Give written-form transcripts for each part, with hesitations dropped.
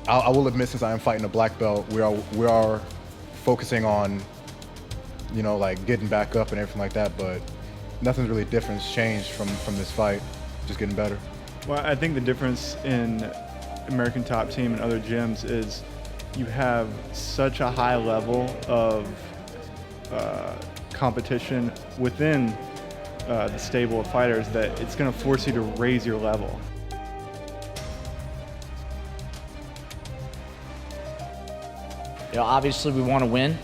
I will admit, since I am fighting a black belt, we are focusing on, you know, like getting back up and everything like that. But nothing's really different. It's changed from this fight. Just getting better. Well, I think the difference in American Top Team and other gyms is you have such a high level of competition within the stable of fighters that it's going to force you to raise your level. You know, obviously we want to win,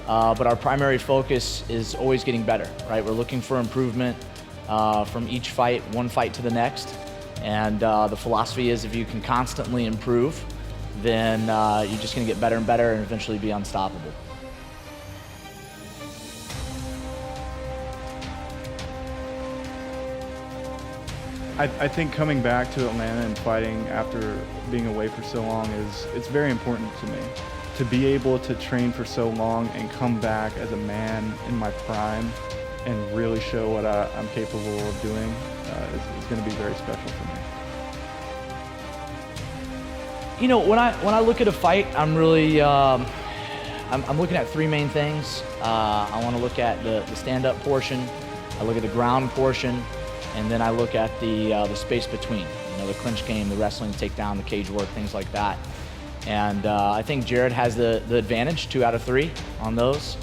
but our primary focus is always getting better, right? We're looking for improvement from each fight, one fight to the next. And the philosophy is if you can constantly improve, then you're just going to get better and better and eventually be unstoppable. I think coming back to Atlanta and fighting after being away for so long it's very important to me. To be able to train for so long and come back as a man in my prime and really show what I'm capable of doing is going to be very special for me. You know, when I look at a fight, I'm really I'm looking at three main things. I want to look at the stand-up portion, I look at the ground portion, and then I look at the space between. You know, the clinch game, the wrestling, the takedown, the cage work, things like that. And I think Jared has the advantage, 2 out of 3 on those.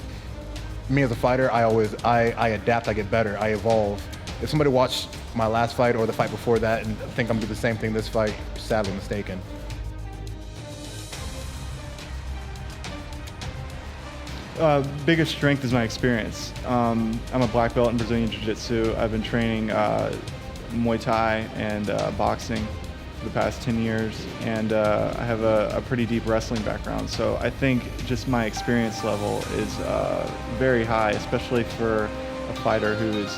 Me as a fighter, I adapt, I get better, I evolve. If somebody watched my last fight or the fight before that and think I'm doing the same thing this fight, sadly mistaken. Biggest strength is my experience. I'm a black belt in Brazilian Jiu-Jitsu. I've been training Muay Thai and boxing for the past 10 years, and I have a pretty deep wrestling background. So I think just my experience level is very high, especially for a fighter who's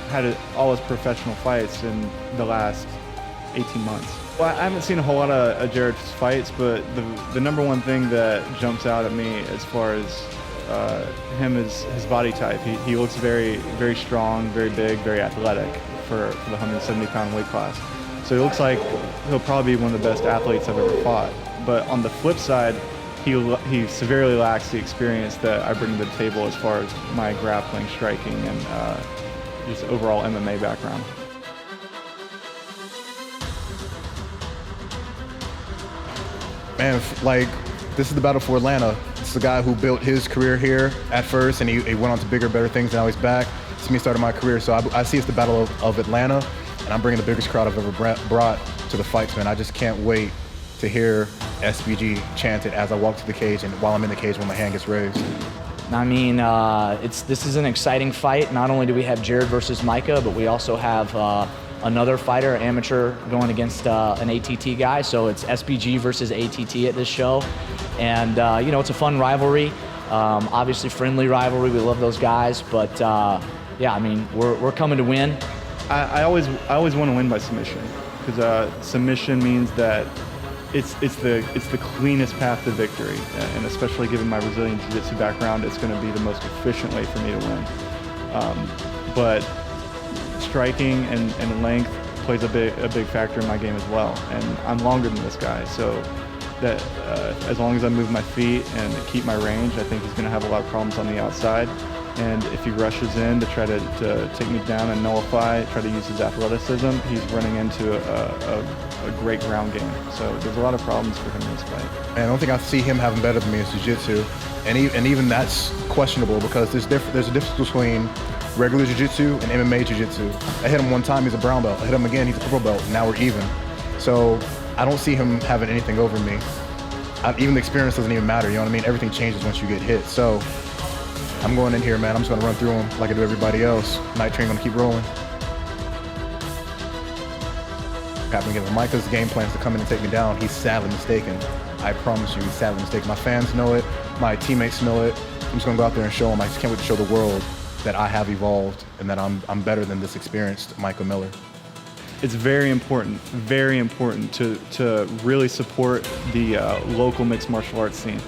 had all his professional fights in the last 18 months. Well, I haven't seen a whole lot of Jared's fights, but the number one thing that jumps out at me as far as him is his body type. He looks very, very strong, very big, very athletic for the 170-pound weight class. So he looks like he'll probably be one of the best athletes I've ever fought. But on the flip side, he severely lacks the experience that I bring to the table as far as my grappling, striking, and just overall MMA background. Man, like, this is the battle for Atlanta. It's the guy who built his career here at first, and he went on to bigger, better things, and now he's back. It's me starting my career, so I see it's the battle of Atlanta, and I'm bringing the biggest crowd I've ever brought to the fights, man. I just can't wait to hear SBG chanted as I walk to the cage and while I'm in the cage when my hand gets raised. I mean, this is an exciting fight. Not only do we have Jared versus Micah, but we also have another fighter, amateur, going against an ATT guy. So it's SBG versus ATT at this show. And, you know, it's a fun rivalry. Obviously friendly rivalry. We love those guys. But, yeah, I mean, we're coming to win. I always want to win by submission, because submission means that it's the cleanest path to victory, and especially given my Brazilian Jiu-Jitsu background, it's going to be the most efficient way for me to win. But striking and length plays a big factor in my game as well, and I'm longer than this guy, so that as long as I move my feet and keep my range, I think he's going to have a lot of problems on the outside. And if he rushes in to try to take me down and nullify, try to use his athleticism, he's running into a great ground game. So there's a lot of problems for him in this fight. And I don't think I see him having better than me in jiu-jitsu. And even that's questionable, because there's a difference between regular jiu-jitsu and MMA jiu-jitsu. I hit him one time, he's a brown belt. I hit him again, he's a purple belt. Now we're even. So I don't see him having anything over me. Even the experience doesn't even matter, you know what I mean? Everything changes once you get hit. So I'm going in here, man. I'm just gonna run through him like I do everybody else. Night Train gonna keep rolling. Happening again. Micah's game plan is to come in and take me down. He's sadly mistaken. I promise you, he's sadly mistaken. My fans know it. My teammates know it. I'm just gonna go out there and show him. I just can't wait to show the world that I have evolved and that I'm better than this experienced Micah Miller. It's very important to really support the local mixed martial arts scene.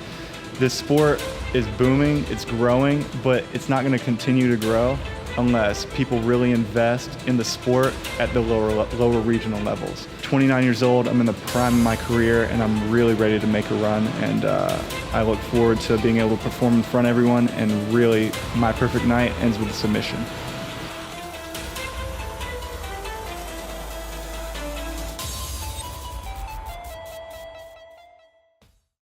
This sport is booming, it's growing, but it's not going to continue to grow unless people really invest in the sport at the lower regional levels. 29 years old, I'm in the prime of my career, and I'm really ready to make a run, and I look forward to being able to perform in front of everyone, and really, my perfect night ends with a submission.